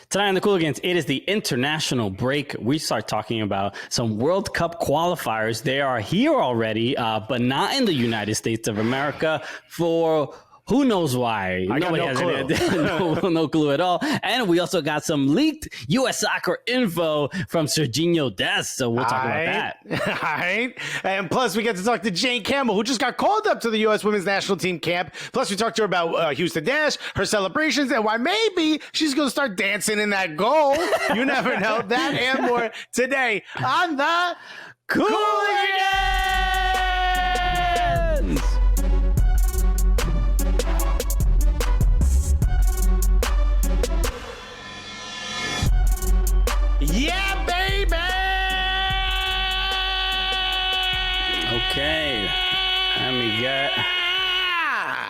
Tonight on the Cooligans, it is the international break. We start talking about some World Cup qualifiers. They are here already, but not in the United States of America for who knows why. Nobody has no clue at all. And we also got some leaked U.S. soccer info from Sergino Dest, so we'll talk about that. All right. And plus, we get to talk to Jane Campbell, who just got called up to the U.S. women's national team camp. Plus, we talked to her about Houston Dash, her celebrations, and why maybe she's going to start dancing in that goal. You never know. That and more today on the Cooligans! Yeah, baby! Okay,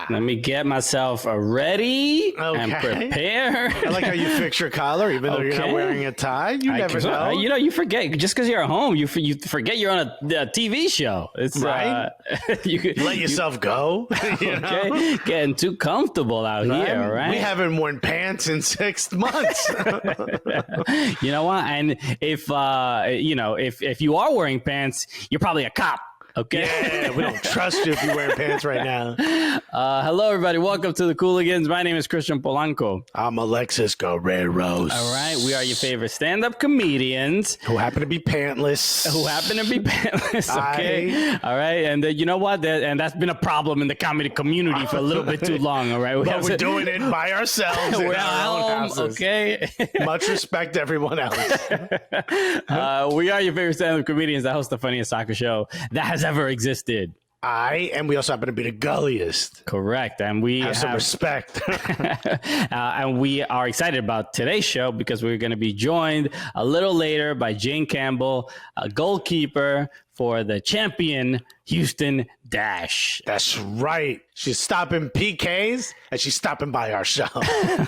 let me get myself ready and prepare. I like how you fix your collar, even though you're not wearing a tie. You never know. You forget. Just because you're at home, you forget you're on a TV show. It's right. You let yourself go. Okay, getting too comfortable out here, right? We haven't worn pants in 6 months. You know what? And if you are wearing pants, you're probably a cop. Okay. Yeah, we don't trust you if you're wearing pants right now. Hello, everybody. Welcome to the Cooligans. My name is Christian Polanco. I'm Alexis Guerreros. All right. We are your favorite stand-up comedians. Who happen to be pantless. Okay. All right. And you know what? And that's been a problem in the comedy community for a little bit too long. All right. But we're doing it by ourselves. We're at home. Okay. Much respect to everyone else. We are your favorite stand-up comedians that host the funniest soccer show that has ever existed. And we also happen to be the gulliest. Correct. And we have some respect. And we are excited about today's show because we're going to be joined a little later by Jane Campbell, a goalkeeper for the champion Houston Dash. That's right. She's stopping PKs and she's stopping by our show.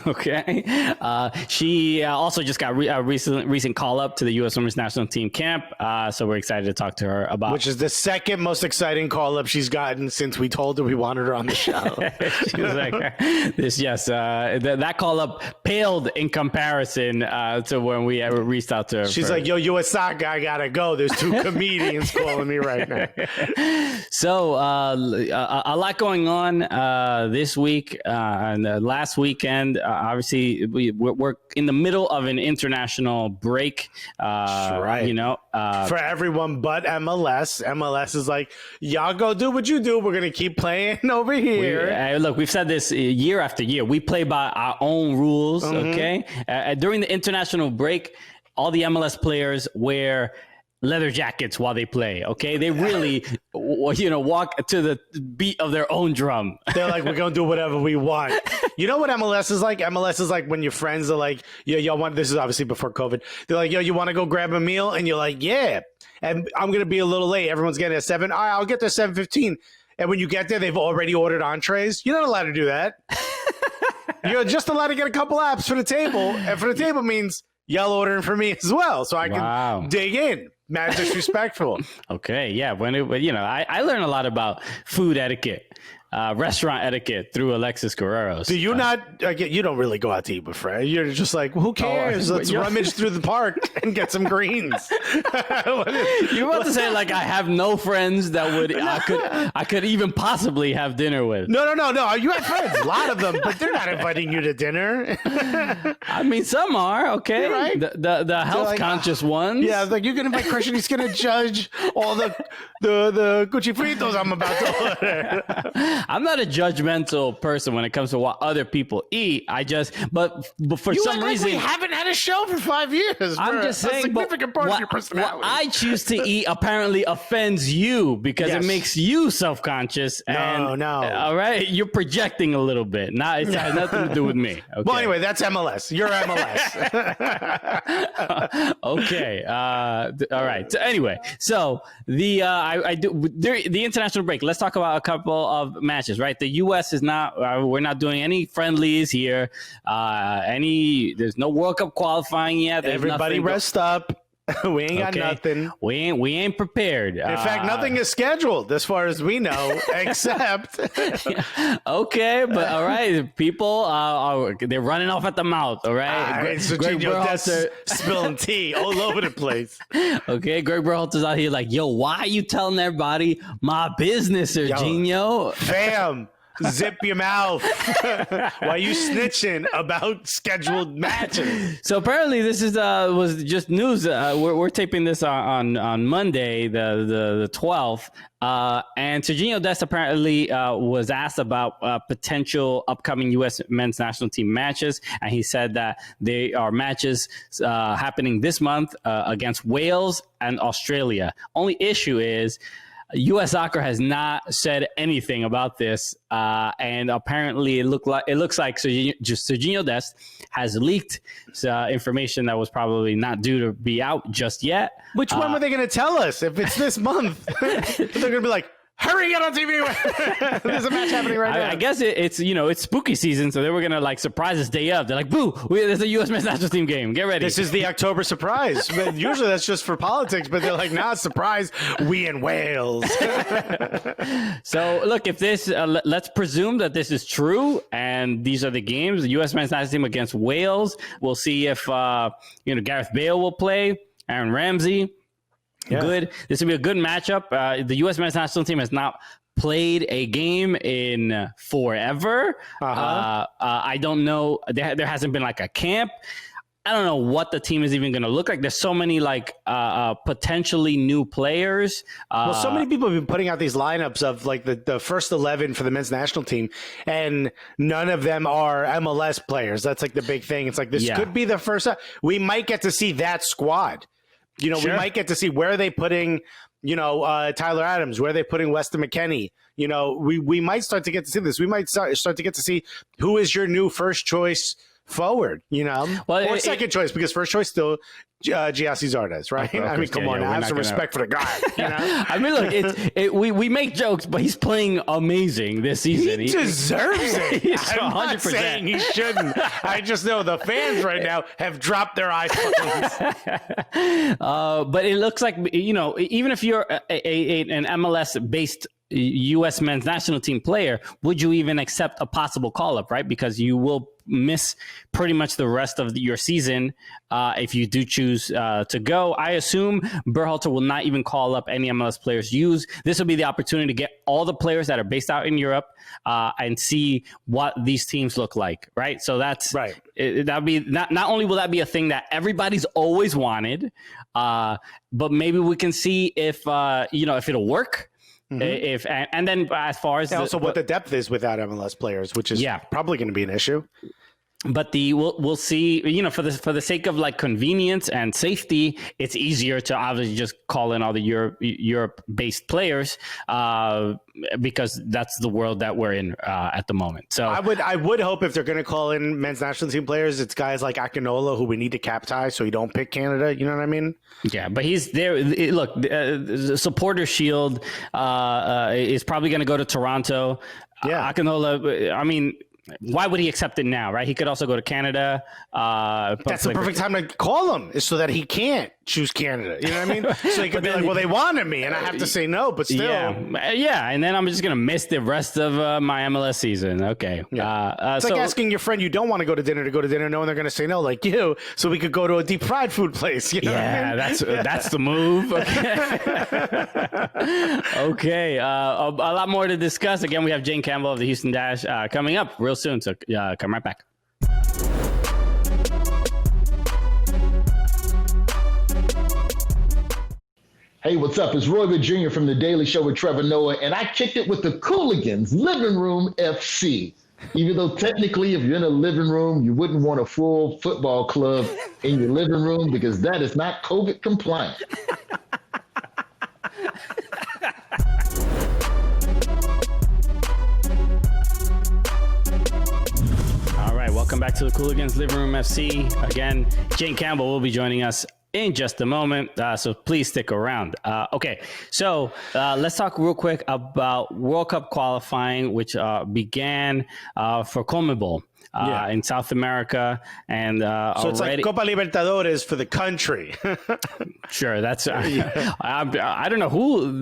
Okay. She also just got a recent call up to the U.S. women's national team camp. So we're excited to talk to her about. Which is the second most exciting call up she's gotten since we told her we wanted her on the show. She was like, that call up paled in comparison to when we ever reached out to her. She's like, yo, U.S. soccer, I gotta go. There's 2 comedians calling me right now. So a lot going on this week and last weekend. Obviously, we're in the middle of an international break. Right. For everyone but MLS. MLS is like, y'all go do what you do. We're going to keep playing over here. Look, we've said this year after year. We play by our own rules, okay? During the international break, all the MLS players wear leather jackets while they play, okay? They really, walk to the beat of their own drum. They're like, we're going to do whatever we want. You know what MLS is like? MLS is like when your friends are like, y'all want, this is obviously before COVID. They're like, yo, you want to go grab a meal? And you're like, yeah. And I'm going to be a little late. Everyone's getting at 7. All right, I'll get there 7:15. And when you get there, they've already ordered entrees. You're not allowed to do that. You're just allowed to get a couple apps for the table. And for the table means y'all ordering for me as well. So I can dig in. Mad disrespectful. Okay, yeah. I learned a lot about food etiquette, restaurant etiquette through Alexis Guerreros. Do you not? You don't really go out to eat with friends. You're just like, well, who cares? Let's rummage through the park and get some greens. You're about to say like I have no friends that would I could even possibly have dinner with. No. You have friends, a lot of them, but they're not inviting you to dinner. I mean, some are okay. Right? The health conscious ones. Yeah, like you can invite Christian. He's gonna judge all the Gucci fritos I'm about to order. I'm not a judgmental person when it comes to what other people eat. But for some reason, we haven't had a show for 5 years. I'm just saying, a significant part of your personality. What I choose to eat apparently offends you because it makes you self-conscious. No. All right, you're projecting a little bit. It has nothing to do with me. Okay. Well, anyway, that's MLS. You're MLS. Okay. All right. So anyway, the international break. Let's talk about a couple of matches. Right, the U.S. is not. We're not doing any friendlies here. There's no World Cup qualifying yet. Everybody rest up. We ain't got nothing. We ain't prepared. In fact, nothing is scheduled as far as we know, except. Okay, but all right, people they're running off at the mouth. All right, Sergino Dest spilling tea all over the place. Okay, Greg Berhalter's out here like, yo, why are you telling everybody my business, Sergino? Fam. Zip your mouth. Why you snitching about scheduled matches? So apparently this is was just news. We're taping this on Monday, the 12th. And Sergino Dest apparently was asked about potential upcoming U.S. men's national team matches, and he said that they are matches happening this month against Wales and Australia. Only issue is U.S. Soccer has not said anything about this, and apparently it looks like Sergino Dest has leaked information that was probably not due to be out just yet. Which one were they going to tell us if it's this month? They're going to be like, hurry, get on TV. There's a match happening right now. I guess it's spooky season, so they were gonna surprise us day of. They're like, boo, there's a U.S. men's national team game. Get ready. This is the October surprise. But usually that's just for politics, but they're like, nah, surprise, we in Wales. So look, if this, let's presume that this is true, and these are the games. The U.S. men's national team against Wales. We'll see if Gareth Bale will play. Aaron Ramsey. Yeah. Good. This will be a good matchup. The U.S. men's national team has not played a game in forever. I don't know. There hasn't been a camp. I don't know what the team is even going to look like. There's so many potentially new players. Well, so many people have been putting out these lineups of the first 11 for the men's national team, and none of them are MLS players. That's the big thing. It's this could be the first. We might get to see that squad. Sure. We might get to see where are they putting, Tyler Adams, where are they putting Weston McKennie. We might start to get to see this. We might start to get to see who is your new first choice forward, or second choice, because first choice still Giassi Zardes, right? I mean, come on, have some respect for the guy. I mean, look, we make jokes, but he's playing amazing this season. He deserves it. I'm 100%. Not saying he shouldn't. I just know the fans right now have dropped their iPhones. But it looks like even if you're an MLS based U.S. men's national team player, would you even accept a possible call-up, right? Because you will miss pretty much the rest of your season if you do choose to go. I assume Berhalter will not even call up any MLS players used. This will be the opportunity to get all the players that are based out in Europe and see what these teams look like, right? So that's right. That'll be not only will that be a thing that everybody's always wanted, but maybe we can see if it'll work. Mm-hmm. And then as far as what the depth is without MLS players, which is probably going to be an issue. But we'll see, for the sake of convenience and safety, it's easier to obviously just call in all the Europe based players because that's the world that we're in at the moment. So I would hope if they're going to call in men's national team players, it's guys like Akinola who we need to captize so you don't pick Canada. You know what I mean? Yeah, but he's there. Look, the supporter shield is probably going to go to Toronto. Yeah, Akinola. I mean, why would he accept it now, right? He could also go to Canada. That's the perfect time to call him, is so that he can't choose Canada. You know what I mean? So he could be like, well, they wanted me, and I have to say no, but still. Yeah, and then I'm just going to miss the rest of my MLS season. Okay. Yeah. It's like asking your friend you don't want to go to dinner, knowing they're going to say no, like you, so we could go to a deep fried food place. You know what I mean? that's the move. Okay. Okay. A lot more to discuss. Again, we have Jane Campbell of the Houston Dash coming up real soon, so come right back. Hey, what's up? It's Roy Wood Jr. from The Daily Show with Trevor Noah, and I kicked it with the Cooligans Living Room FC. Even though technically, if you're in a living room, you wouldn't want a full football club in your living room because that is not COVID compliant. All right, welcome back to the Cooligans Living Room FC. Again, Jane Campbell will be joining us in just a moment, so please stick around. Okay, so let's talk real quick about World Cup qualifying, which began for Conmebol in South America, and so it's like Copa Libertadores for the country. Sure, that's I don't know who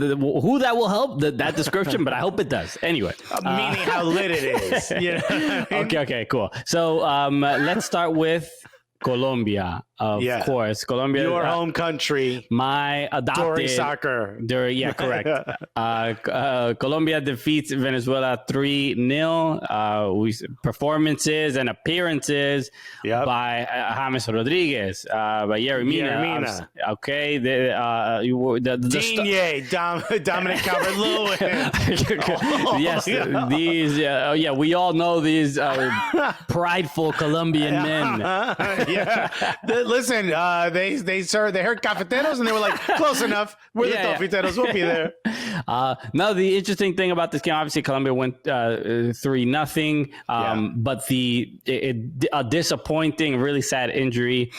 that will help that description, but I hope it does. Anyway, meaning how lit it is. You know? Okay, cool. So let's start with Colombia, of course. Colombia, your home country. My adopted. Dory soccer. Yeah, correct. Colombia defeats Venezuela 3-0. Performances and appearances by James Rodriguez, by Yerry Mina. Okay, Dominic Calvert-Lewin. Yes, these. We all know these prideful Colombian men. Listen, they heard cafeteros and they were like, close enough. We're the cafeteros. We'll be there. Now, the interesting thing about this game, obviously, Colombia went 3-0, but a disappointing, really sad injury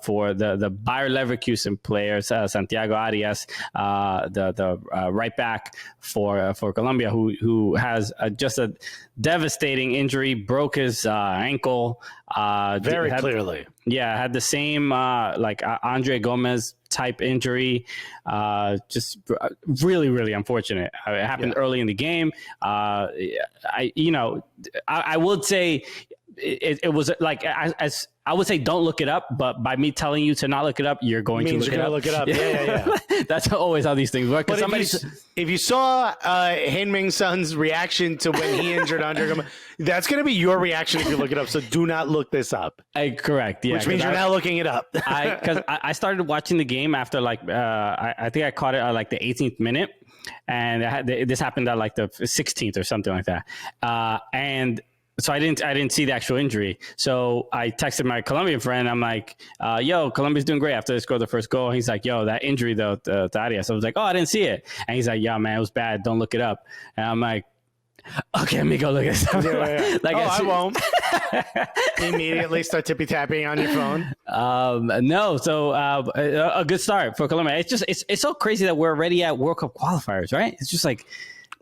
for the Bayer Leverkusen players, Santiago Arias, the right back for Colombia, who has just a devastating injury, broke his ankle. Very clearly. Yeah, had the same like Andre Gomez type injury. Just really, really unfortunate. It happened early in the game. I would say it was like as I would say, don't look it up, but by me telling you to not look it up, you're going to look it up. Yeah. That's always how these things work. But if you saw Heung-min Son's reaction to when he injured Andre Gomez, that's going to be your reaction if you look it up. So do not look this up. Correct. Yeah. Which means you're now looking it up. Because I started watching the game after I think I caught it at like the 18th minute. And this happened at like the 16th or something like that. And so I didn't see the actual injury. So I texted my Colombian friend. I'm like, yo, Colombia's doing great after they scored the first goal. He's like, yo, that injury though, to Arias. I was like, oh, I didn't see it. And he's like, yeah, man, it was bad. Don't look it up. And I'm like, okay, let me go look at it. Like, I won't. Immediately start tippy tapping on your phone. No, so a good start for Colombia. It's so crazy that we're already at World Cup qualifiers, right? It's just like.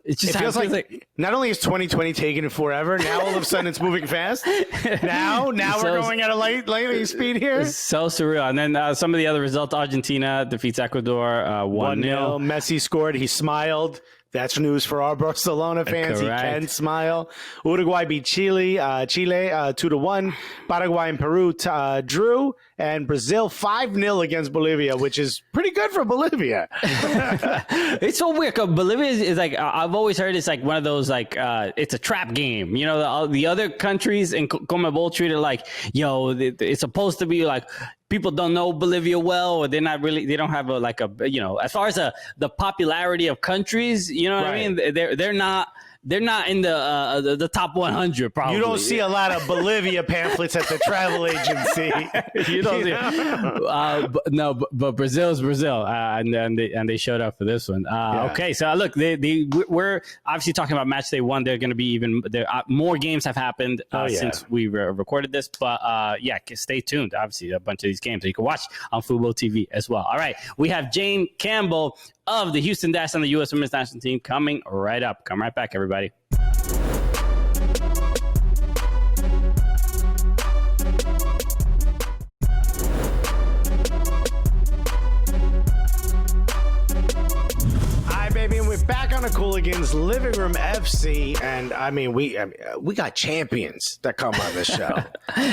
It feels like not only is 2020 taking forever, now all of a sudden it's moving fast. Now we're going at a lightning speed here. It's so surreal. And then some of the other results: Argentina defeats Ecuador 1-0. Messi scored. He smiled. That's news for our Barcelona fans. Correct. He can smile. Uruguay beat Chile 2-1. Paraguay and Peru drew, and Brazil 5-0 against Bolivia, which is pretty good for Bolivia. It's so weird. Bolivia is like, I've always heard it's like one of those like it's a trap game. You know, the other countries in Conmebol treat it like, yo, it's supposed to be like. People don't know Bolivia well, or they don't have as far as the popularity of countries, you know what I mean? They're not in the top 100 probably. You don't see a lot of Bolivia pamphlets at the travel agency. You don't see. But Brazil's Brazil, and they showed up for this one. Okay, so look, we're obviously talking about match day one. They're going to be more games have happened since we recorded this, but stay tuned. Obviously, a bunch of these games that you can watch on Fubo TV as well. All right, we have Jane Campbell of the Houston Dash and the USMNT national team coming right up. Come right back, everybody. We're back on the Cooligans Living Room FC, and I mean we got champions that come on this show.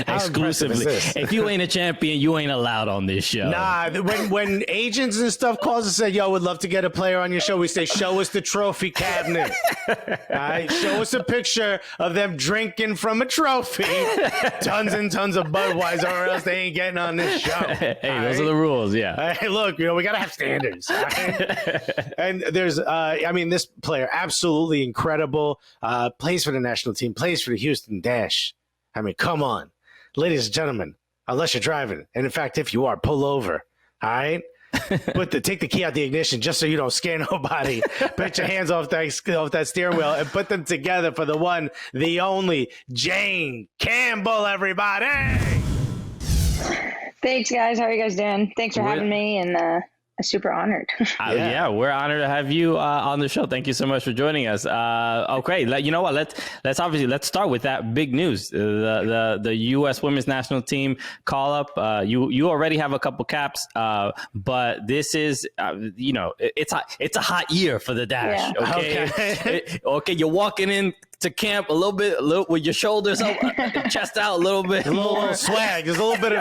Exclusively. If you ain't a champion, you ain't allowed on this show. Nah, when agents and stuff calls and say, "Yo, would love to get a player on your show," we say, "Show us the trophy cabinet." All right, show us a picture of them drinking from a trophy, tons and tons of Budweiser, or else they ain't getting on this show. Hey, those are the rules. Yeah. Hey, look, we gotta have standards. Right? And there's. This player, absolutely incredible, plays for the national team, plays for the Houston Dash. I mean, come on. Ladies and gentlemen, unless you're driving, and in fact, if you are, pull over, all right? Take the key out the ignition just so you don't scare nobody. Put your hands off that steering wheel and put them together for the one, the only, Jane Campbell, everybody! Thanks, guys. How are you guys doing? Thanks for having me, and I'm super honored. Yeah, we're honored to have you on the show. Thank you so much for joining us. Okay, you know what? Let's start with that big news. The U.S. Women's National Team call up. You already have a couple caps, but this is it's a hot year for the Dash. Yeah. Okay, you're walking in to camp a little with your shoulders up, chest out a little bit, a little swag. There's a little bit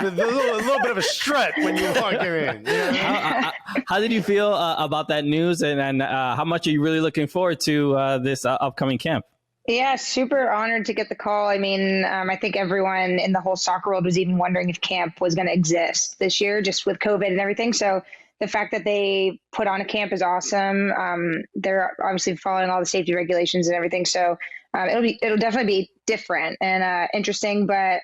of a strut when you're walking in. You know? How did you feel about that news, and how much are you really looking forward to this upcoming camp? Yeah, super honored to get the call. I mean, I think everyone in the whole soccer world was even wondering if camp was going to exist this year, just with COVID and everything. So the fact that they put on a camp is awesome. They're obviously following all the safety regulations and everything. So it'll definitely be different and interesting. But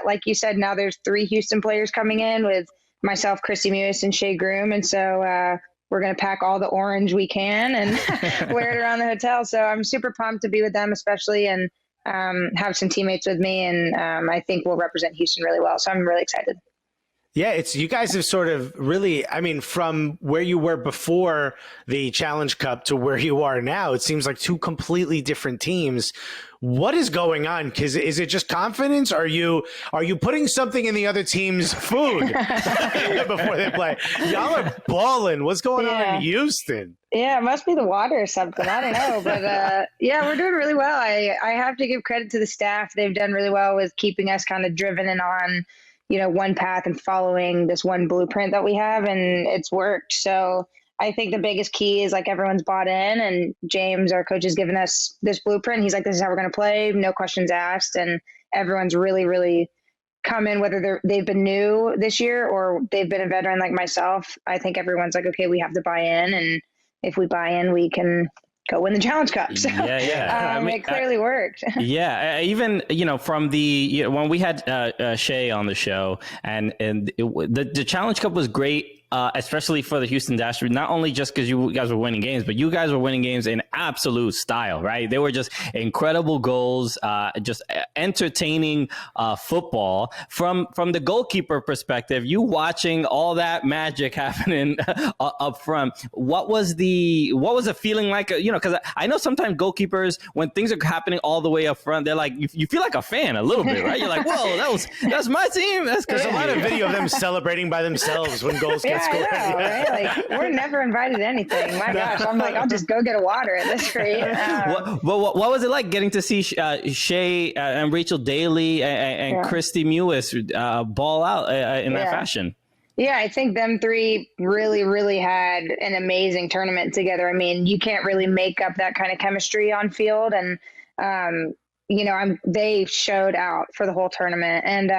like you said, now there's 3 Houston players coming in with myself, Christy Mewis, and Shea Groom. And so we're going to pack all the orange we can and wear it around the hotel. So I'm super pumped to be with them, especially, and have some teammates with me. And I think we'll represent Houston really well. So I'm really excited. Yeah, you guys have sort of really, I mean, from where you were before the Challenge Cup to where you are now, it seems like 2 completely different teams. What is going on? Because is it just confidence? Are you putting something in the other team's food before they play? Y'all are balling. What's going on in Houston? Yeah, it must be the water or something. I don't know. But yeah, we're doing really well. I have to give credit to the staff. They've done really well with keeping us kind of driven and on, one path and following this one blueprint that we have, and it's worked. So I think the biggest key is like everyone's bought in, and James, our coach, has given us this blueprint. He's like, this is how we're going to play. No questions asked. And everyone's really, really come in, whether they've been new this year or they've been a veteran like myself. I think everyone's like, okay, we have to buy in. And if we buy in, we can go win the Challenge Cup. So it clearly worked. Yeah, even from the when we had Shea on the show, and the Challenge Cup was great. Especially for the Houston Dash, not only just because you guys were winning games, but you guys were winning games in absolute style, right? They were just incredible goals, just entertaining football. From the goalkeeper perspective, you watching all that magic happening up front. What was the feeling like? Because I know sometimes goalkeepers, when things are happening all the way up front, they're like, you feel like a fan a little bit, right? You're like, whoa, that's my team. There's a lot of video of them celebrating by themselves when goals get scored. I know, right? Like, we're never invited to anything. My gosh, I'm like, I'll just go get a water at this rate. What was it like getting to see Shea and Rachel Daly and Christy Mewis ball out in that fashion? Yeah, I think them 3 really, really had an amazing tournament together. I mean, you can't really make up that kind of chemistry on field. And, they showed out for the whole tournament. And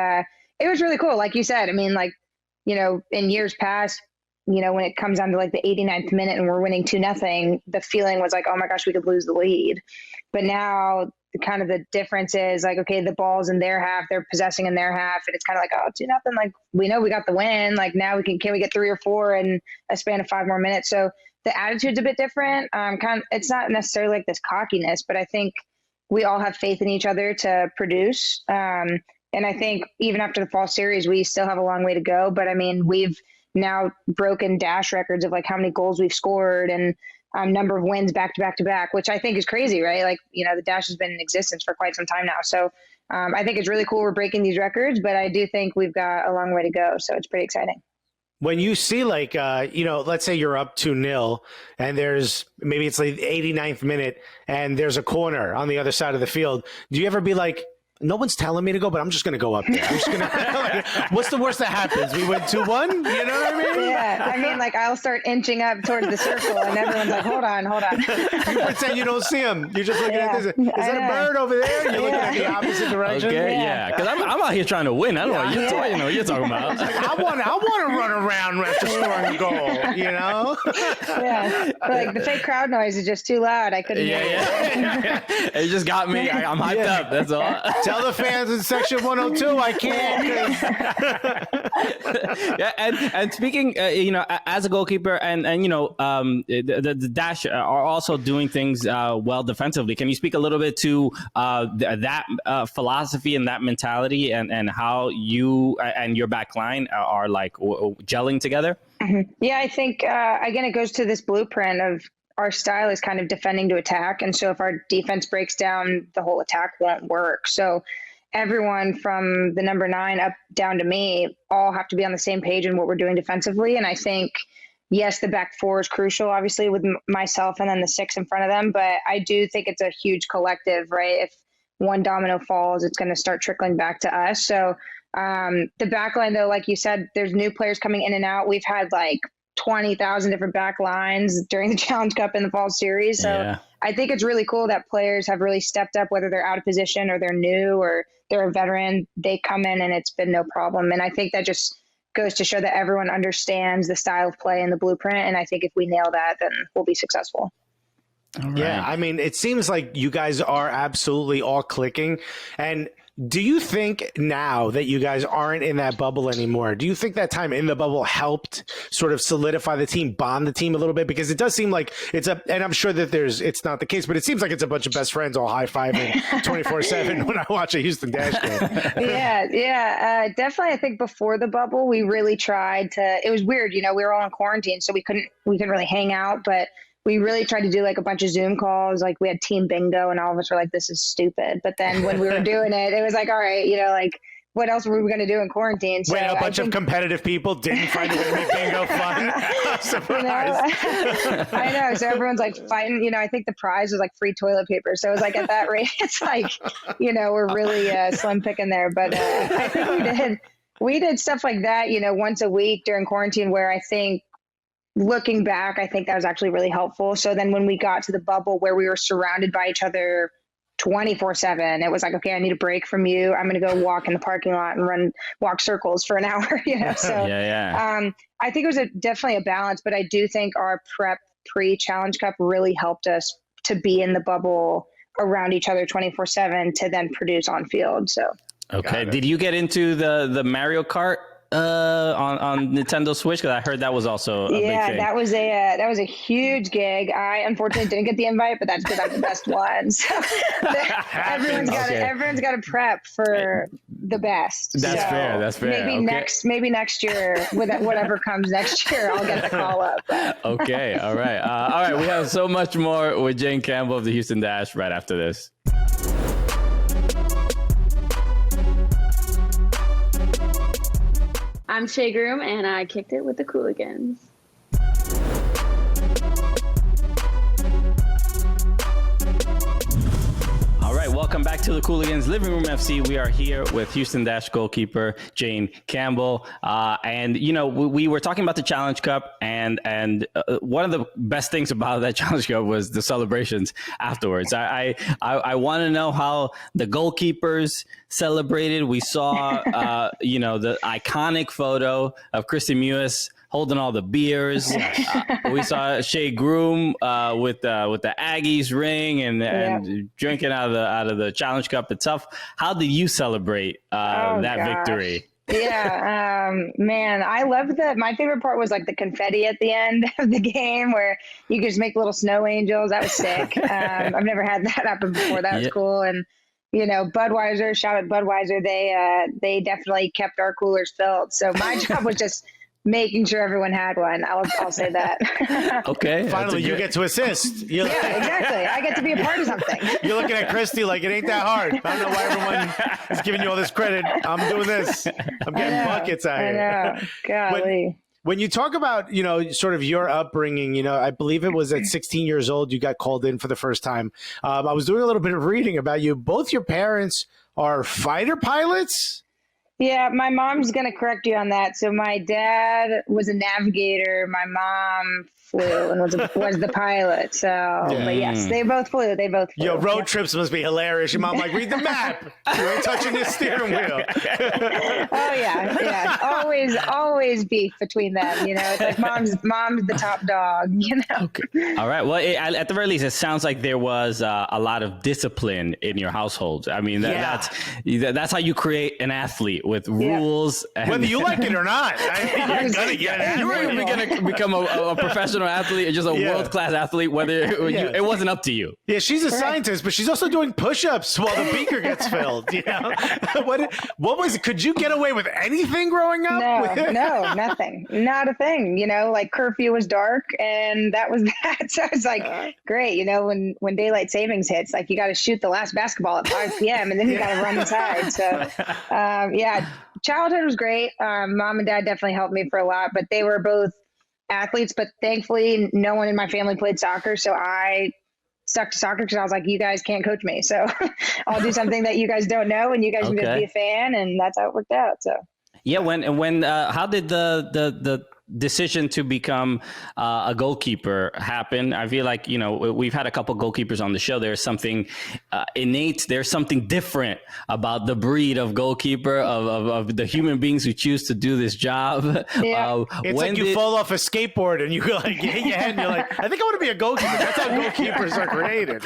it was really cool. Like you said, I mean, in years past, when it comes down to like the 89th minute and we're winning 2-0, the feeling was like, oh my gosh, we could lose the lead. But now kind of the difference is like, okay, the ball's in their half, they're possessing in their half, and it's kind of like, oh, 2-0. Like, we know we got the win. Like, now can we get 3 or 4 in a span of 5 more minutes? So the attitude's a bit different. It's not necessarily like this cockiness, but I think we all have faith in each other to produce. And I think even after the fall series, we still have a long way to go. But I mean, we've now broken Dash records of like how many goals we've scored and number of wins back to back to back, which I think is crazy, right? Like, the Dash has been in existence for quite some time now. So I think it's really cool we're breaking these records, but I do think we've got a long way to go. So it's pretty exciting. When you see like, let's say you're up 2-0 and maybe it's like the 89th minute and there's a corner on the other side of the field. Do you ever be like, no one's telling me to go, but I'm just going to go up there. I'm just going to, what's the worst that happens? We win 2-1? You know what I mean? Yeah. I mean, like, I'll start inching up towards the circle and everyone's like, hold on. You pretend you don't see him. You're just looking at this. Is that a bird over there? You're looking at the opposite direction. Okay, yeah. Because I'm out here trying to win. I don't know what you're talking about. Like, I want to run around after scoring a goal, you know? Yeah, like the fake crowd noise is just too loud. I couldn't hear it. Yeah. It just got me. I'm hyped up. That's all. Tell the fans in section 102 I can't. Yeah, and speaking, as a goalkeeper, and the Dash are also doing things well defensively. Can you speak a little bit to that philosophy and that mentality, and how you and your back line are like gelling together? Mm-hmm. Yeah, I think again it goes to this blueprint of our style is kind of defending to attack, and so if our defense breaks down, the whole attack won't work. So everyone from the number 9 up down to me all have to be on the same page in what we're doing defensively. And I think, yes, the back 4 is crucial, obviously, with myself and then the 6 in front of them. But I do think it's a huge collective, right? If one domino falls, it's going to start trickling back to us. So the back line, though, like you said, there's new players coming in and out. We've had like 20,000 different back lines during the Challenge Cup in the fall series. So yeah. I think it's really cool that players have really stepped up, whether they're out of position or they're new or they're a veteran. They come in and it's been no problem. And I think that just goes to show that everyone understands the style of play and the blueprint. And I think if we nail that, then we'll be successful. Right. Yeah, I mean, it seems like you guys are absolutely all clicking. And do you think now that you guys aren't in that bubble anymore, do you think that time in the bubble helped sort of solidify the team, bond the team a little bit? Because it does seem like and I'm sure that it's not the case, but it seems like it's a bunch of best friends all high-fiving 24/7 when I watch a Houston Dash game. Yeah. Definitely. I think before the bubble, we really tried to, it was weird, we were all in quarantine, so we couldn't really hang out, but we really tried to do like a bunch of Zoom calls. Like we had team bingo and all of us were like, this is stupid. But then when we were doing it, it was like, all right, like what else were we going to do in quarantine? So wait, a bunch of competitive people didn't find a way to make bingo fun? I'm surprised. I know. So everyone's like fighting, I think the prize was like free toilet paper. So it was like at that rate, it's like, we're really slim picking there. But I think we did stuff like that, once a week during quarantine, where I think, looking back, I think that was actually really helpful. So then when we got to the bubble where we were surrounded by each other 24/7, it was like, okay, I need a break from you. I'm going to go walk in the parking lot and walk circles for an hour, So I think it was definitely a balance, but I do think our prep pre-Challenge Cup really helped us to be in the bubble around each other 24/7 to then produce on field. So okay. Did you get into the Mario Kart on Nintendo Switch? Because I heard that was also a big thing. that was a huge gig. I unfortunately didn't get the invite, but that's because I'm the best one. So everyone's got to prep for the best. That's fair. That's fair. Maybe next year, with whatever comes next year, I'll get the call up. Okay. All right. All right. We have so much more with Jane Campbell of the Houston Dash right after this. I'm Shay Groom, and I kicked it with the Cooligans. All right, welcome back to the Cooligans Living Room FC. We are here with Houston Dash goalkeeper Jane Campbell, and we were talking about the Challenge Cup, and one of the best things about that Challenge Cup was the celebrations afterwards. I want to know how the goalkeepers celebrated. We saw the iconic photo of Christy Mewis holding all the beers. We saw Shay Groom with the Aggies ring and drinking out of the Challenge Cup itself. How did you celebrate that victory? Yeah, man, I loved my favorite part was like the confetti at the end of the game where you could just make little snow angels. That was sick. I've never had that happen before. That was cool. And Budweiser, shout out Budweiser. They definitely kept our coolers filled. So my job was just making sure everyone had one. I'll say that. Okay. Finally, you get to assist. Yeah, exactly. I get to be a part of something. You're looking at Christy like it ain't that hard. I don't know why everyone is giving you all this credit. I'm doing this. I'm getting buckets out here. I know. Golly. When you talk about, sort of your upbringing, I believe it was at 16 years old you got called in for the first time. I was doing a little bit of reading about you. Both your parents are fighter pilots? Yeah, my mom's going to correct you on that. So my dad was a navigator. My mom flew and was the pilot. So, but yes, they both flew. They both flew. Yo, road trips must be hilarious. Your mom like, read the map. You ain't touching this steering wheel. Oh yeah. Always beef between them. You know, it's like mom's the top dog. You know. Okay. All right. Well, at the very least, it sounds like there was a lot of discipline in your household. I mean, that's how you create an athlete with rules. And, whether you like it or not, you're gonna get an you're athlete. going to become a professional athlete, or just a world-class athlete, whether it wasn't up to you. Yeah, she's a scientist, but she's also doing push-ups while the beaker gets filled. You know, what was it? Could you get away with anything growing up? No, nothing, not a thing. You know, like curfew was dark, and that was that. So it's like great. You know, when daylight savings hits, like you got to shoot the last basketball at 5 p.m. and then you got to run inside. So childhood was great. Mom and dad definitely helped me for a lot, but they were both athletes, but thankfully no one in my family played soccer. So I stuck to soccer because I was like, you guys can't coach me. So I'll do something that you guys don't know and you guys can just be a fan. And that's how it worked out. So yeah. How did the decision to become a goalkeeper happen? I feel like, we've had a couple goalkeepers on the show. There's something innate. There's something different about the breed of goalkeeper, of the human beings who choose to do this job. Yeah. It's like you fall off a skateboard and you like hit your head and you're like, I think I want to be a goalkeeper. That's how goalkeepers are created.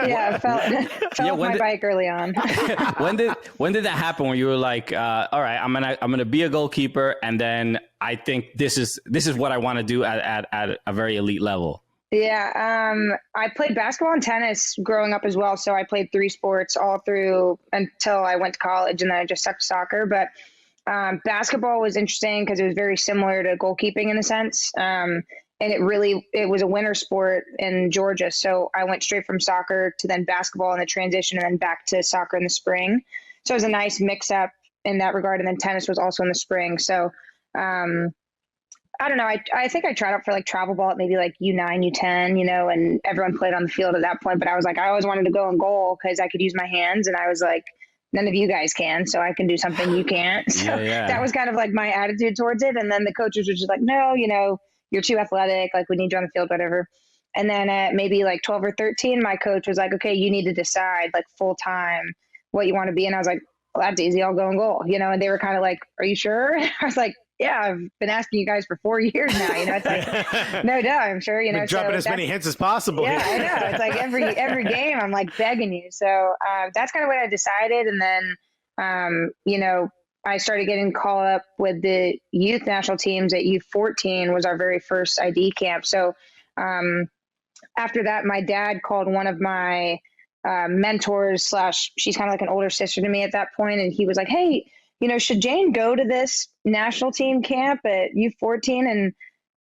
Yeah, I fell off my bike early on. when did that happen? When you were like, all right, I'm gonna be a goalkeeper, and then I think this is what I want to do at a very elite level. Yeah. I played basketball and tennis growing up as well. So I played 3 sports all through until I went to college, and then I just stuck to soccer. But basketball was interesting because it was very similar to goalkeeping in a sense. And it was a winter sport in Georgia. So I went straight from soccer to then basketball in the transition, and then back to soccer in the spring. So it was a nice mix up in that regard. And then tennis was also in the spring. So I don't know. I think I tried out for like travel ball at maybe like U9, U10, and everyone played on the field at that point. But I was like, I always wanted to go in goal because I could use my hands. And I was like, none of you guys can, so I can do something you can't. So that was kind of like my attitude towards it. And then the coaches were just like, no, you're too athletic. Like, we need you on the field, whatever. And then at maybe like 12 or 13, my coach was like, okay, you need to decide like full time what you want to be. And I was like, well, that's easy. I'll go in goal, and they were kind of like, are you sure? I was like, yeah, I've been asking you guys for 4 years now. It's like, no doubt, I'm sure. Dropping as many hints as possible. Yeah, I know. It's like every game, I'm like begging you. So that's kind of what I decided. And then, I started getting called up with the youth national teams at U14 was our very first ID camp. So after that, my dad called one of my mentors / she's kind of like an older sister to me at that point, and he was like, hey, should Jane go to this national team camp at U14? And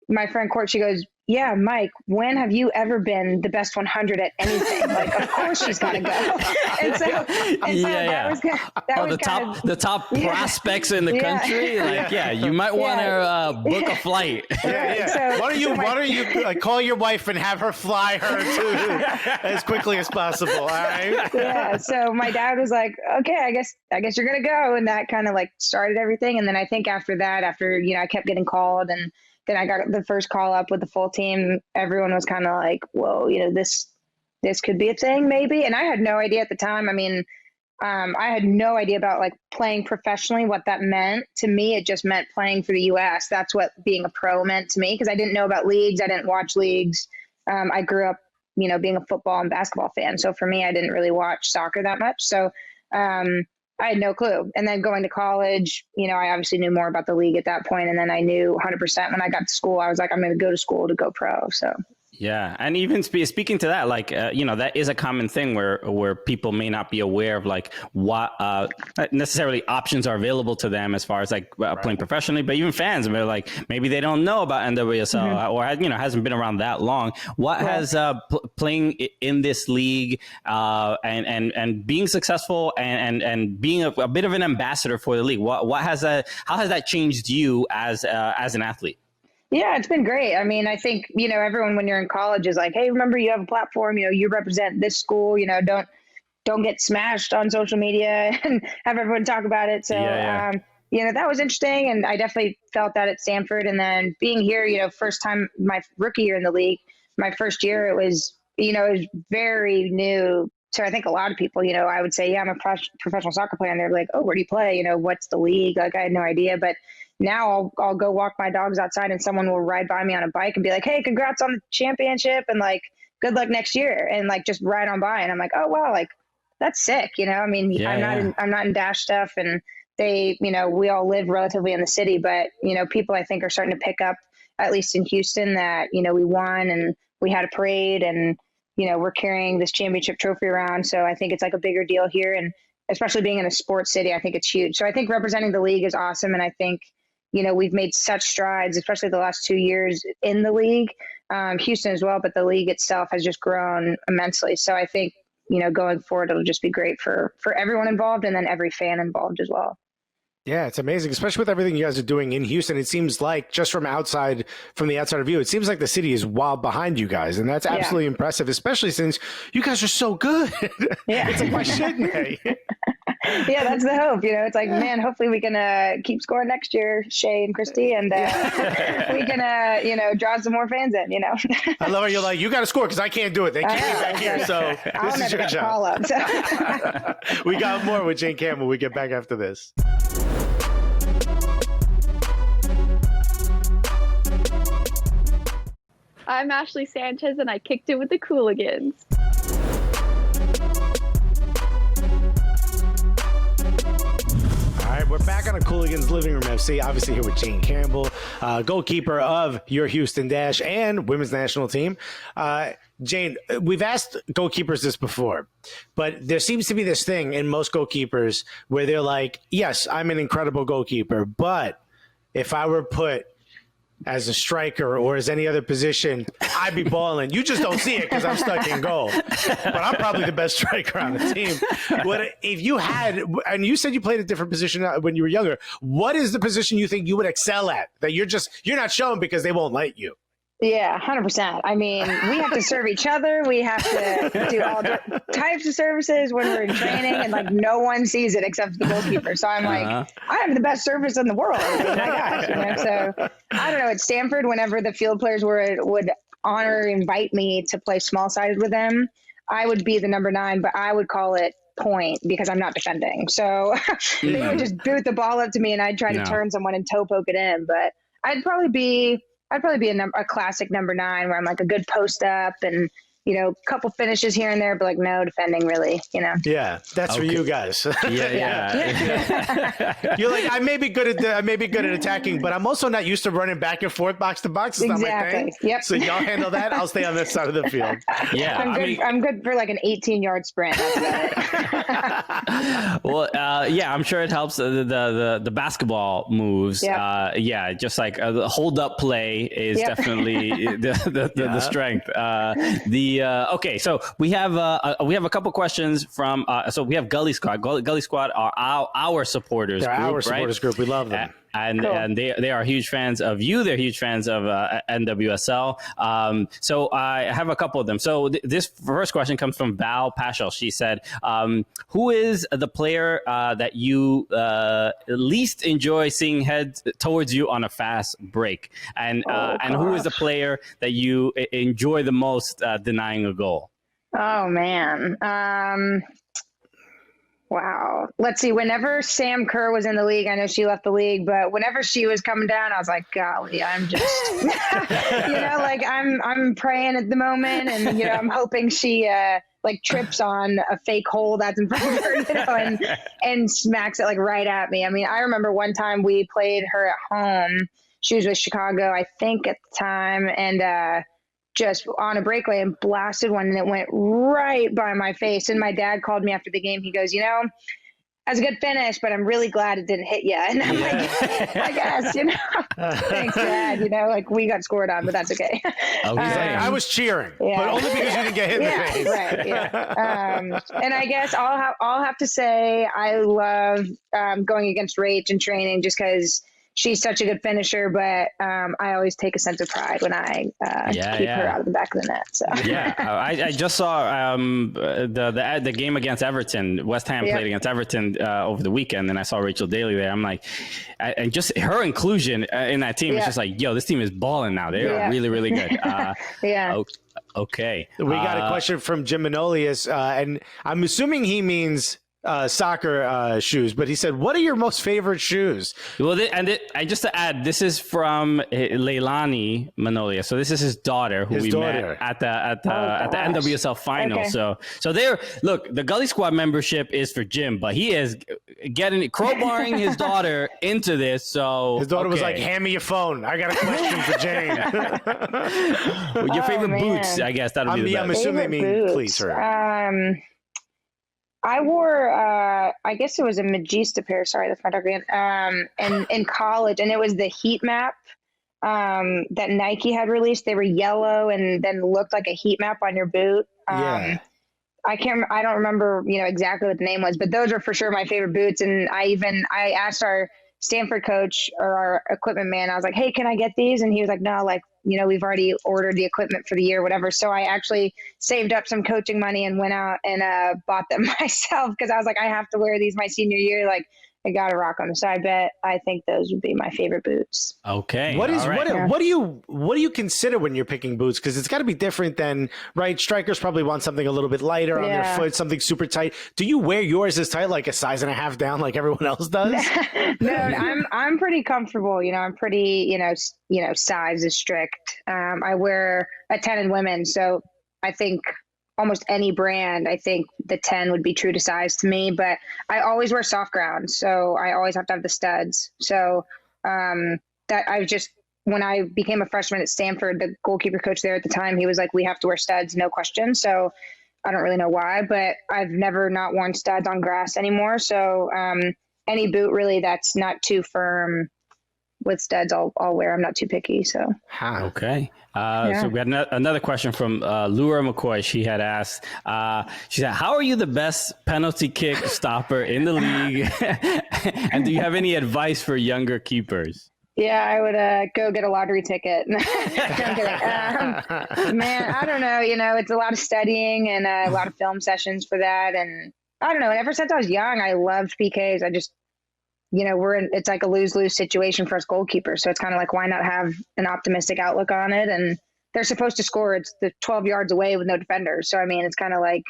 my friend Court, she goes, yeah, Mike, when have you ever been the best 100 at anything? Like, of course she's got to go. And so that was the top prospects in the country. Like, you might want to book a flight. So, why don't you call your wife and have her fly her to as quickly as possible? All right. Yeah. So my dad was like, okay, I guess you're going to go. And that kind of like started everything. And then I think after that, I kept getting called, and then I got the first call up with the full team. Everyone was kind of like, whoa, this could be a thing maybe. And I had no idea at the time. I mean, I had no idea about like playing professionally, what that meant. To me, it just meant playing for the US. That's what being a pro meant to me, because I didn't know about leagues. I didn't watch leagues. I grew up, being a football and basketball fan. So for me, I didn't really watch soccer that much. So I had no clue. And then going to college, I obviously knew more about the league at that point. And then I knew 100% when I got to school, I was like, I'm going to go to school to go pro. So. Yeah. And even speaking to that, like, that is a common thing where people may not be aware of like what necessarily options are available to them as far as like playing professionally, but even fans, and they're like, maybe they don't know about NWSL or, hasn't been around that long. What has playing in this league and being successful and being a bit of an ambassador for the league, how has that changed you as an athlete? Yeah, it's been great. I mean, I think, everyone when you're in college is like, hey, remember you have a platform, you represent this school, don't get smashed on social media and have everyone talk about it. So, that was interesting. And I definitely felt that at Stanford. And then being here, first time, my rookie year in the league, my first year, it was very new to, I think, a lot of people. I would say, I'm a professional soccer player. And they're like, oh, where do you play? What's the league? Like, I had no idea. But now I'll go walk my dogs outside and someone will ride by me on a bike and be like, hey, congrats on the championship. And like, good luck next year. And like, just ride on by. And I'm like, oh, wow, like, that's sick. I'm not in Dash stuff, and they, we all live relatively in the city, but, people I think are starting to pick up, at least in Houston, that, we won and we had a parade and, we're carrying this championship trophy around. So I think it's like a bigger deal here. And especially being in a sports city, I think it's huge. So I think representing the league is awesome. And I think, we've made such strides, especially the last 2 years in the league, Houston as well, but the league itself has just grown immensely. So I think, going forward, it'll just be great for everyone involved and then every fan involved as well. Yeah, it's amazing, especially with everything you guys are doing in Houston. It seems like, just from the outside view, it seems like the city is wild behind you guys. And that's absolutely impressive, especially since you guys are so good. Yeah. It's like, why shouldn't they? Yeah, that's the hope. It's like, man, hopefully we can keep scoring next year, Shay and Christy, and we can, draw some more fans in, I love it. You're like, you got to score because I can't do it. They keep me back here. So this is your job. Call up, so. We got more with Jane Campbell. We get back after this. I'm Ashley Sanchez, and I kicked it with the Cooligans. All right, we're back on a Cooligans Living Room FC. Obviously here with Jane Campbell, goalkeeper of your Houston Dash and women's national team. Jane, we've asked goalkeepers this before, but there seems to be this thing in most goalkeepers where they're like, yes, I'm an incredible goalkeeper, but if I were put as a striker or as any other position, I'd be balling. You just don't see it because I'm stuck in goal. But I'm probably the best striker on the team. What if you had, and you said you played a different position when you were younger, what is the position you think you would excel at that you're not showing because they won't let you? Yeah, 100%. I mean, we have to serve each other. We have to do all types of services when we're in training, and like no one sees it except the goalkeeper. So I'm like, I have the best service in the world. Oh my gosh, So I don't know. At Stanford, whenever the field players would invite me to play small sided with them, I would be the number 9, but I would call it point because I'm not defending. So they would just boot the ball up to me, and I'd try to turn someone and toe poke it in. But I'd probably be a classic number 9 where I'm like a good post up and, a couple finishes here and there, but like no defending really, Yeah, that's for you guys. Yeah. You're like, I may be good at attacking, but I'm also not used to running back and forth box to box. It's not my thing. Yep. So y'all handle that. I'll stay on this side of the field. Yeah. I'm good for like an 18-yard sprint. That's about it. Well, I'm sure it helps the basketball moves. Yeah. Just like the hold up play is definitely the strength. Okay, so we have a couple questions from so we have Gully Squad. Gully Squad are our supporters. They're group, our supporters group. We love them. And Cool. and they are huge fans of you. They're huge fans of NWSL. So I have a couple of them. So this first question comes from Val Paschal. She said, "Who is the player that you least enjoy seeing head towards you on a fast break? And who is the player that you enjoy the most denying a goal?" Oh man. Wow. Let's see. Whenever Sam Kerr was in the league, I know she left the league, but whenever she was coming down, I was like, golly, I'm just, like I'm praying at the moment, and I'm hoping she like trips on a fake hole that's in front of her, and smacks it like right at me. I mean, I remember one time we played her at home. She was with Chicago, I think, at the time, and just on a breakaway and blasted one, and it went right by my face. And my dad called me after the game. He goes, that's a good finish, but I'm really glad it didn't hit you. And I'm like, I guess, thanks, Dad. Like we got scored on, but that's okay. I was cheering, but only because you didn't get hit in the face. Right. Yeah. And I guess I'll have to say I love going against Rach in training just because she's such a good finisher, but I always take a sense of pride when I keep her out of the back of the net. So yeah, I just saw the game against Everton. West Ham played against Everton over the weekend, and I saw Rachel Daly there. I'm like, and just her inclusion in that team is just like, yo, this team is balling now. They are really, really good. Okay. We got a question from Jim Manolius, and I'm assuming he means soccer shoes, but he said, what are your most favorite shoes? Well, I just to add, this is from Leilani Manolia. So this is his daughter, who met at the NWSL final. Okay. So there, look, the Gully Squad membership is for Jim, but he is crowbarring his daughter into this. So his daughter was like, hand me your phone. I got a question for Jane. Your favorite boots, I guess that'll be the best. I'm assuming they mean cleats. I wore, I guess it was a Magista pair. Sorry, that's my dark green. In college, and it was the heat map that Nike had released. They were yellow and then looked like a heat map on your boot. I don't remember, exactly what the name was, but those are for sure my favorite boots. And I asked our Stanford coach or our equipment man, I was like, hey, can I get these? And he was like, no, we've already ordered the equipment for the year, whatever. So I actually saved up some coaching money and went out and bought them myself, because I was like, I have to wear these my senior year. Like, I got to rock them. So I think those would be my favorite boots. Okay. What do you consider when you're picking boots? Because it's got to be different than, right? Strikers probably want something a little bit lighter on their foot, something super tight. Do you wear yours as tight, like a size and a half down, like everyone else does? No, I'm pretty comfortable. I'm pretty, size is strict. I wear a 10 in women. So I think almost any brand, I think the 10 would be true to size to me, but I always wear soft ground. So I always have to have the studs. So when I became a freshman at Stanford, the goalkeeper coach there at the time, he was like, we have to wear studs, no question. So I don't really know why, but I've never not worn studs on grass anymore. So any boot really that's not too firm with studs, I'll wear. I'm not too picky. So okay. So we had another question from Laura McCoy. She had asked, she said, how are you the best penalty kick stopper in the league? And do you have any advice for younger keepers? Yeah, I would go get a lottery ticket. I'm kidding. Man, I don't know. It's a lot of studying and a lot of film sessions for that. And I don't know. And ever since I was young, I loved PKs. I just, it's like a lose-lose situation for us goalkeepers. So it's kind of like, why not have an optimistic outlook on it? And they're supposed to score. It's the 12 yards away with no defenders. So, I mean, it's kind of like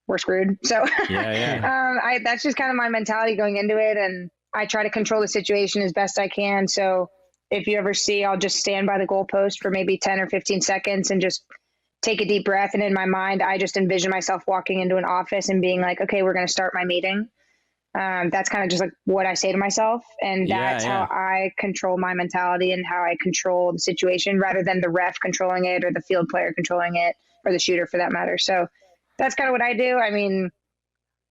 we're screwed. So that's just kind of my mentality going into it. And I try to control the situation as best I can. So if you ever see, I'll just stand by the goalpost for maybe 10 or 15 seconds and just take a deep breath. And in my mind, I just envision myself walking into an office and being like, okay, we're going to start my meeting. That's kind of just like what I say to myself. And that's how I control my mentality and how I control the situation, rather than the ref controlling it or the field player controlling it or the shooter for that matter. So that's kind of what I do. I mean,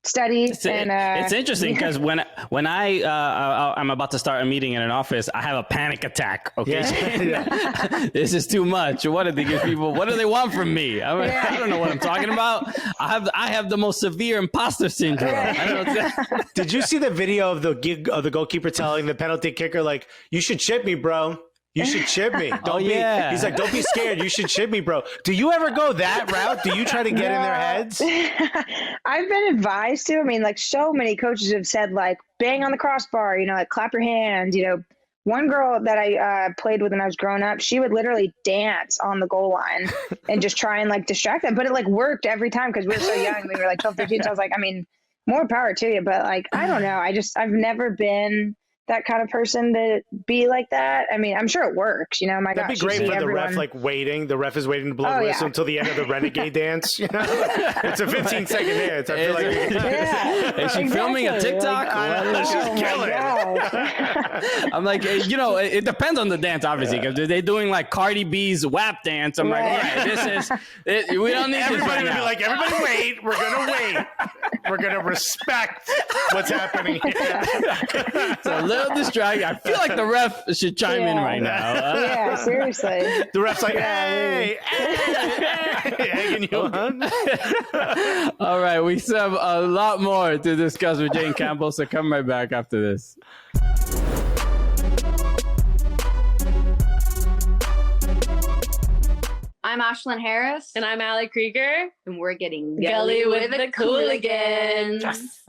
study. It's interesting because when I'm about to start a meeting in an office, I have a panic attack. Okay, this is too much. What do they give people? What do they want from me? I don't know what I'm talking about. I have the most severe imposter syndrome. Did you see the video of the goalkeeper telling the penalty kicker, like, you should chip me, bro? You should chip me. He's like, don't be scared. You should chip me, bro. Do you ever go that route? Do you try to get in their heads? I've been advised to. I mean, like, so many coaches have said, like, bang on the crossbar, like, clap your hands. One girl that I played with when I was growing up, she would literally dance on the goal line and just try and, like, distract them. But it, like, worked every time because we were so young. We were, like, 12, 13. So I was like, I mean, more power to you. But, like, I don't know. I've never been that kind of person to be like that. I mean, I'm sure it works, my That'd be great for the ref, like, waiting. The ref is waiting to blow the whistle until the end of the renegade dance. It's a 15-second dance. I feel like is she filming a TikTok? She's killing it. I'm like, it depends on the dance, obviously, because they're doing like Cardi B's WAP dance. I'm like, all right, we don't need everybody this to be like, everybody wait. We're gonna wait. We're gonna respect what's happening here. So a little distracting. I feel like the ref should chime in right now. Seriously. The ref's like, hey, egging you on. All right, we still have a lot more to discuss with Jane Campbell, so come right back after this. I'm Ashlyn Harris. And I'm Allie Krieger. And we're getting Gully with the Cooligans. Yes.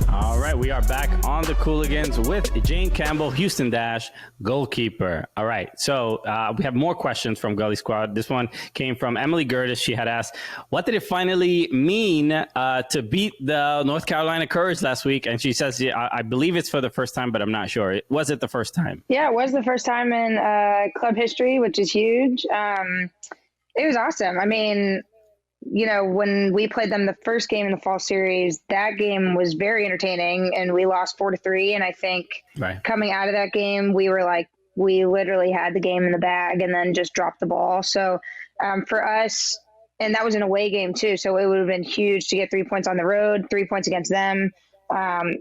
All right, we are back on the Cooligans with Jane Campbell, Houston Dash, Goalkeeper. All right, so we have more questions from Gully Squad. This one came from Emily Gertis. She had asked, what did it finally mean to beat the North Carolina Courage last week? And she says, yeah, I believe it's for the first time, but I'm not sure. Was it the first time? Yeah, it was the first time in club history, which is huge. It was awesome. I mean, you know, when we played them the first game in the fall series, that game was very entertaining and we lost 4-3. And I think coming out of that game, we were like, we literally had the game in the bag and then just dropped the ball. So for us, and that was an away game too. So it would have been huge to get 3 points on the road, 3 points against them.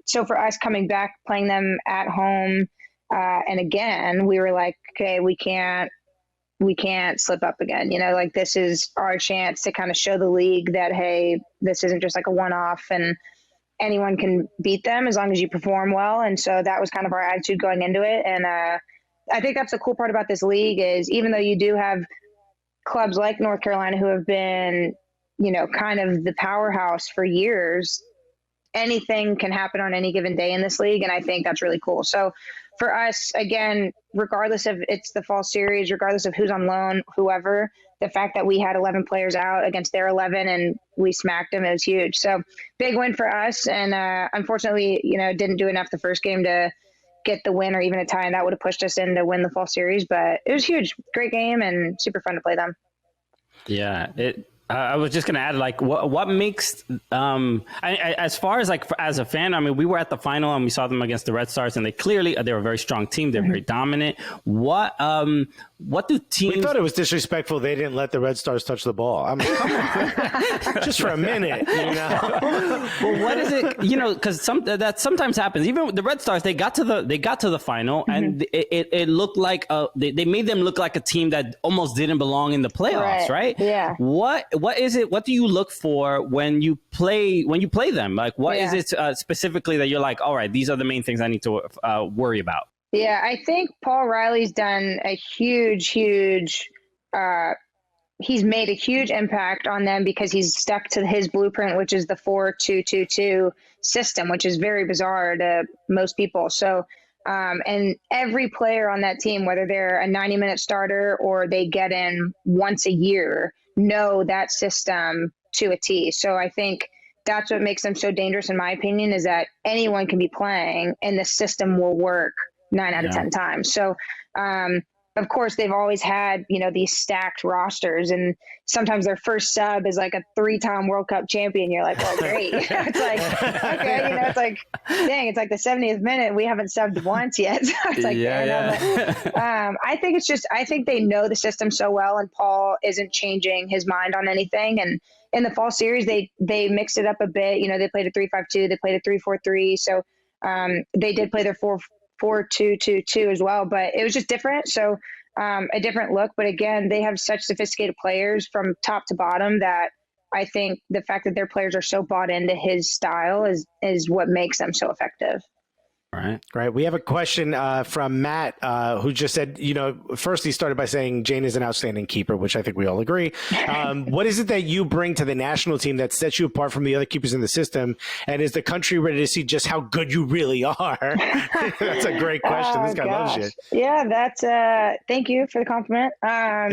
So for us coming back, playing them at home, and again, we were like, okay, we can't slip up again. You know, like this is our chance to kind of show the league that, hey, this isn't just like a one-off and anyone can beat them as long as you perform well. And so that was kind of our attitude going into it. And I think that's the cool part about this league is even though you do have clubs like North Carolina who have been, you know, kind of the powerhouse for years, anything can happen on any given day in this league. And I think that's really cool. So for us, again, regardless of it's the fall series, regardless of who's on loan, whoever, the fact that we had 11 players out against their 11 and we smacked them, it was huge. So big win for us. And unfortunately, you know, didn't do enough the first game to get the win or even a tie. And that would have pushed us in to win the fall series. But it was huge. Great game and super fun to play them. Yeah, I was just going to add, like, what makes, as far as, like, as a fan, I mean, we were at the final and we saw them against the Red Stars, and they're a very strong team. They're very dominant. What do teams... We thought it was disrespectful they didn't let the Red Stars touch the ball. I mean, come on. Just for a minute, you know? Well, what is it, you know, because that sometimes happens. Even the Red Stars, they got to the final, and it looked like, they made them look like a team that almost didn't belong in the playoffs, right? Yeah. What is it? What do you look for when you play them? Like, what is it specifically that you're like, all right, these are the main things I need to worry about? Yeah, I think Paul Riley's done a huge, he's made a huge impact on them because he's stuck to his blueprint, which is the 4-2-2-2 system, which is very bizarre to most people. So, and every player on that team, whether they're a 90-minute starter or they get in once a year, know that system to a T. So I think that's what makes them so dangerous, in my opinion, is that anyone can be playing and the system will work 9 out of 10 times. So, of course, they've always had, you know, these stacked rosters, and sometimes their first sub is like a 3-time World Cup champion. You're like, well, great. It's like, okay, you know, it's like, dang, it's like the 70th minute. We haven't subbed once yet. So it's like, I think it's just, I think they know the system so well, and Paul isn't changing his mind on anything. And in the fall series, they mixed it up a bit. You know, they played a 3-5-2, they played a 3-4-3. So they did play their 4-2-2-2 as well, but it was just different. So a different look. But again, they have such sophisticated players from top to bottom that I think the fact that their players are so bought into his style is what makes them so effective. Right. We have a question from Matt who just said, you know, first he started by saying Jane is an outstanding keeper, which I think we all agree. What is it that you bring to the national team that sets you apart from the other keepers in the system? And is the country ready to see just how good you really are? That's a great question. This guy loves you. Yeah, that's thank you for the compliment. I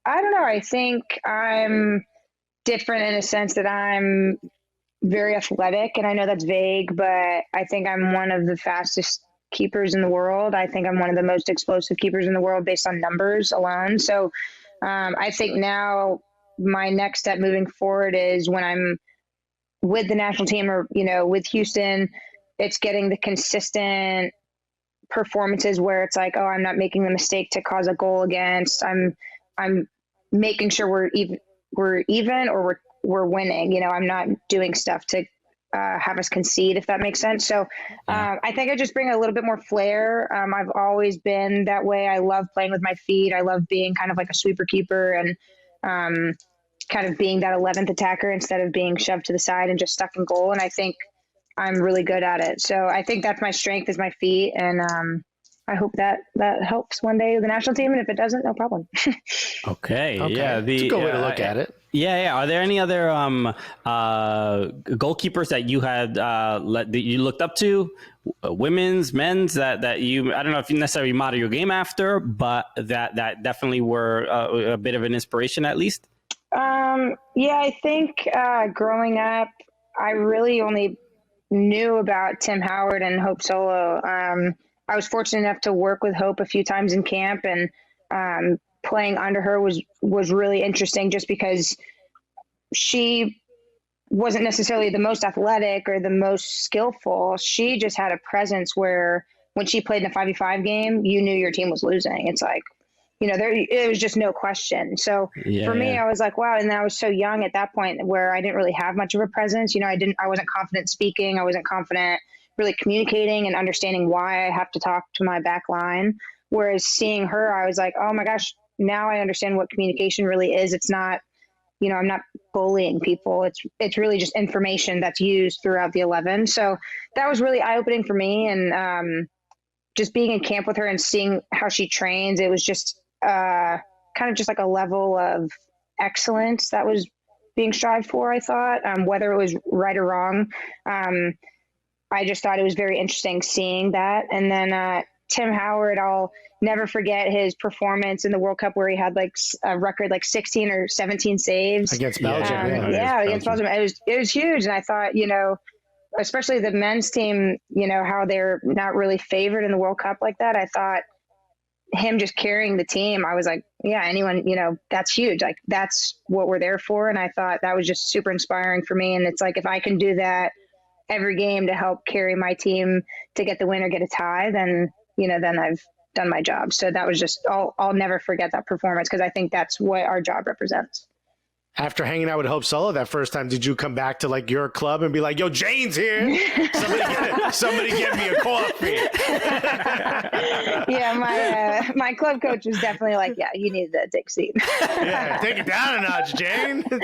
don't know. I think I'm different in a sense that I'm very athletic, and I know that's vague, but I think I'm one of the fastest keepers in the world. I think I'm one of the most explosive keepers in the world based on numbers alone. So I think now my next step moving forward is when I'm with the national team or, you know, with Houston, it's getting the consistent performances where it's like, oh, I'm not making the mistake to cause a goal against. I'm making sure we're even or we're winning. You know, I'm not doing stuff to have us concede, if that makes sense. So I think I just bring a little bit more flair. I've always been that way. I love playing with my feet. I love being kind of like a sweeper keeper and kind of being that 11th attacker instead of being shoved to the side and just stuck in goal. And I think I'm really good at it. So I think that's my strength is my feet. And I hope that helps one day with the national team. And if it doesn't, no problem. Okay. Okay. Yeah. It's a good way to look at it. Yeah. Are there any other goalkeepers that you had that you looked up to, women's, men's, that you, I don't know if you necessarily model your game after, but that definitely were a bit of an inspiration at least? Yeah, I think growing up, I really only knew about Tim Howard and Hope Solo. I was fortunate enough to work with Hope a few times in camp, and playing under her was really interesting just because she wasn't necessarily the most athletic or the most skillful. She just had a presence where when she played in a 5v5 game, you knew your team was losing. It's like, it was just no question. So for me, I was like, wow. And I was so young at that point where I didn't really have much of a presence. I wasn't confident speaking. I wasn't confident really communicating and understanding why I have to talk to my back line. Whereas seeing her, I was like, oh my gosh, now I understand what communication really is. It's not, I'm not bullying people. It's really just information that's used throughout the 11. So that was really eye-opening for me. And just being in camp with her and seeing how she trains, it was just kind of just like a level of excellence that was being strived for, I thought, whether it was right or wrong. I just thought it was very interesting seeing that. And then Tim Howard, I'll never forget his performance in the World Cup where he had like a record like 16 or 17 saves against Belgium. Against Belgium. It was huge. And I thought, especially the men's team, how they're not really favored in the World Cup like that. I thought him just carrying the team, I was like, yeah, anyone, that's huge. Like that's what we're there for. And I thought that was just super inspiring for me. And it's like, if I can do that every game to help carry my team to get the win or get a tie, then I've done my job. So that was just, I'll never forget that performance because I think that's what our job represents. After hanging out with Hope Solo that first time, did you come back to like your club and be like, yo, Jane's here. Somebody get me a coffee. Yeah, my club coach was definitely like, yeah, you need the dick seat. Yeah, take it down a notch, Jane. Did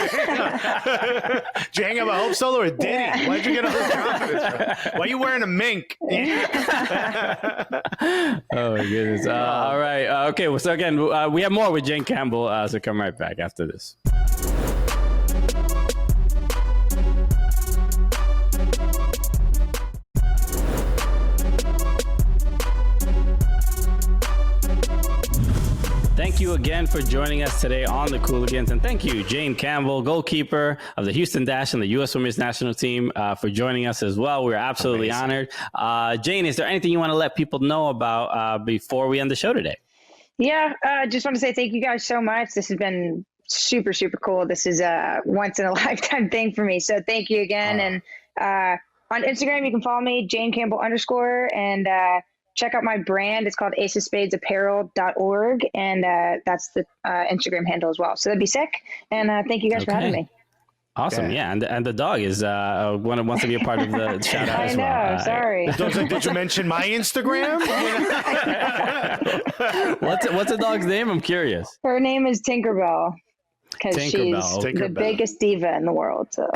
you hang out with Hope Solo or Diddy? Yeah. Why'd you get all this confidence, bro? Why are you wearing a mink? Oh, my goodness. All right. Okay, well, so again, we have more with Jane Campbell, so come right back after this. Thank you again for joining us today on the Cooligans, and thank you, Jane Campbell, goalkeeper of the Houston Dash and the U.S. Women's National Team, for joining us as well. We're absolutely honored. Jane, is there anything you want to let people know about before we end the show today? Yeah, just want to say thank you guys so much. This has been super, super cool. This is a once in a lifetime thing for me. So thank you again. And on Instagram, you can follow me, Jane Campbell _ and check out my brand. It's called acespadesapparel.org. And that's the Instagram handle as well. So that'd be sick. And thank you guys for having me. Awesome. Yeah. And the dog is wants to be a part of the shout out as well. I know. Sorry. Dog's like, did you mention my Instagram? What's the dog's name? I'm curious. Her name is Tinkerbell. Because she's the biggest diva in the world. So.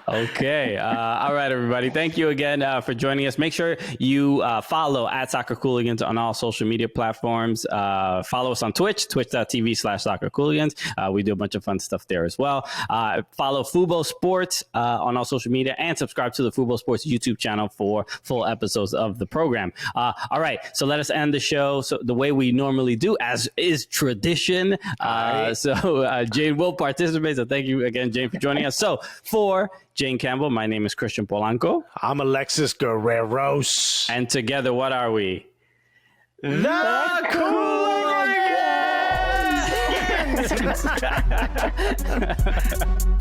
Okay. All right, everybody. Thank you again for joining us. Make sure you follow at Soccer Cooligans on all social media platforms. Follow us on Twitch, twitch.tv/Soccer Cooligans. We do a bunch of fun stuff there as well. Follow Fubo Sports on all social media and subscribe to the Fubo Sports YouTube channel for full episodes of the program. All right. So let us end the show the way we normally do, as is tradition. So Jane will participate. So thank you again, Jane, for joining us. So for Jane Campbell, my name is Christian Polanco. I'm Alexis Guerreros. And together, what are we? The Cooligans!